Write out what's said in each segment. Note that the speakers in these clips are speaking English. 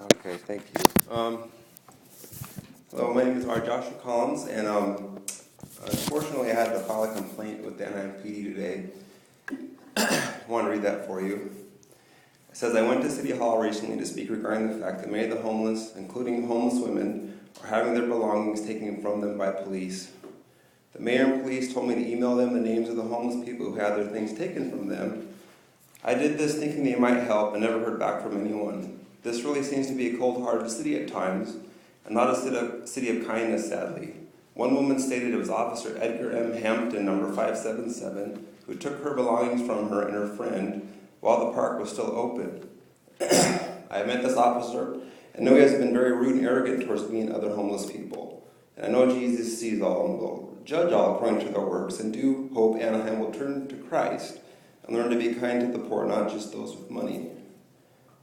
Okay, thank you. Hello, my name is R.Joshua and unfortunately I had to file a complaint with the Anaheim PD today. I want to read that for you. It says, I went to City Hall recently to speak regarding the fact that many of the homeless, including homeless women, are having their belongings taken from them by police. The mayor and police told me to email them the names of the homeless people who had their things taken from them. I did this thinking they might help and never heard back from anyone. This really seems to be a cold-hearted city at times, and not a city of kindness, sadly. One woman stated it was Officer Edgar M. Hampton, number 577, who took her belongings from her and her friend while the park was still open. I met this officer and know he has been very rude and arrogant towards me and other homeless people. And I know Jesus sees all and will judge all according to their works, and do hope Anaheim will turn to Christ and learn to be kind to the poor, not just those with money.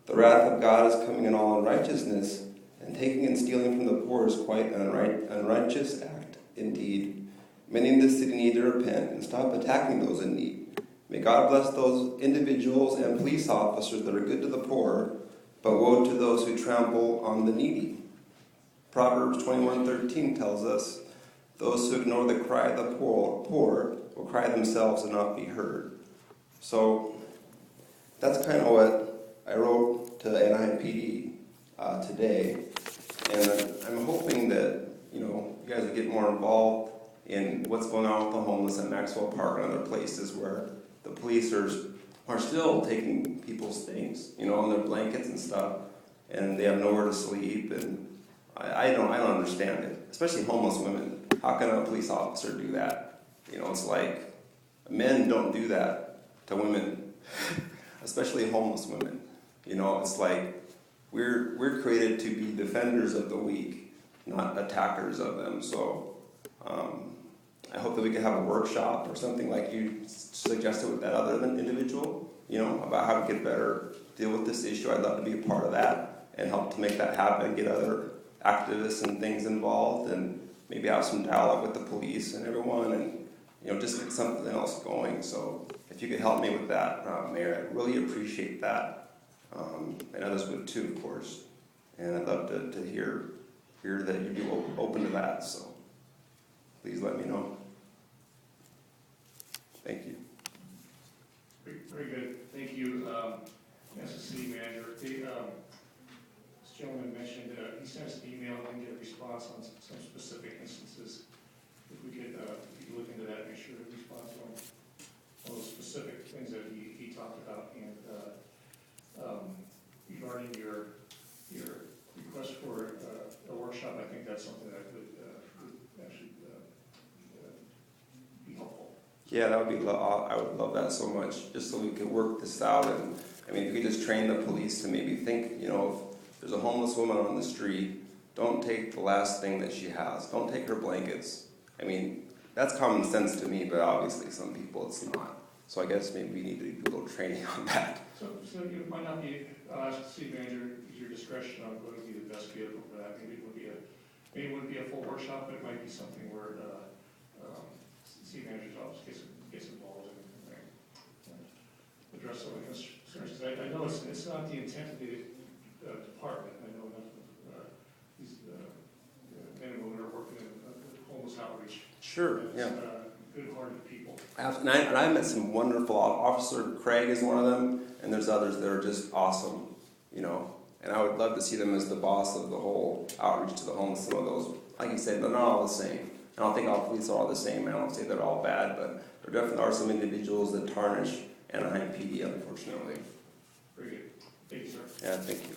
The wrath of God is coming in all unrighteousness, and taking and stealing from the poor is quite an unrighteous act indeed. Many in this city need to repent and stop attacking those in need. May God bless those individuals and police officers that are good to the poor, but woe to those who trample on the needy. Proverbs 21:13 tells us, those who ignore the cry of the poor will cry themselves and not be heard. So that's kind of what I wrote to Anaheim PD today, and I'm hoping that you guys will get more involved in what's going on with the homeless at Maxwell Park and other places where the police are still taking people's things, and their blankets and stuff, and they have nowhere to sleep, and I don't understand it, especially homeless women. How can a police officer do that? It's like men don't do that to women, especially homeless women. It's like we're created to be defenders of the weak, not attackers of them. So I hope that we can have a workshop or something like you suggested with that other individual, about how to get better, deal with this issue. I'd love to be a part of that and help to make that happen, get other activists and things involved, and maybe have some dialogue with the police and everyone, and just get something else going. So if you could help me with that, Mayor, I'd really appreciate that, and others would too, of course. And I'd love to hear that you'd be open to that. So please let me know. Thank you. Very good. Thank you. As a city manager, this gentleman mentioned he sent us an email and get a response on some specific instances. If we could look into that, make sure to respond to all those specific things that he talked about. And regarding your request for a workshop, I think that's something that could actually be helpful. Yeah, that would be. I would love that so much, just so we could work this out. And if we could just train the police to maybe think, if there's a homeless woman on the street, don't take the last thing that she has. Don't take her blankets. That's common sense to me, but obviously some people it's not. So I guess maybe we need to do a little training on that. So it might not be, ask the city manager, use your discretion on what would be the best vehicle for that. Maybe it wouldn't be a full workshop, but it might be something where city manager's office gets involved and address some of the concerns. I know it's not the intent of the department. I know these men and women are working in homeless outreach. Sure, yeah. Good-hearted people. And I met some wonderful. Officer Craig is one of them, and there's others that are just awesome, And I would love to see them as the boss of the whole outreach to the homeless. Some of those, like you said, they're not all the same. I don't think all police are all the same. I don't say they're all bad, but there definitely are some individuals that tarnish Anaheim PD, unfortunately. Very good. Thank you, sir. Yeah, thank you.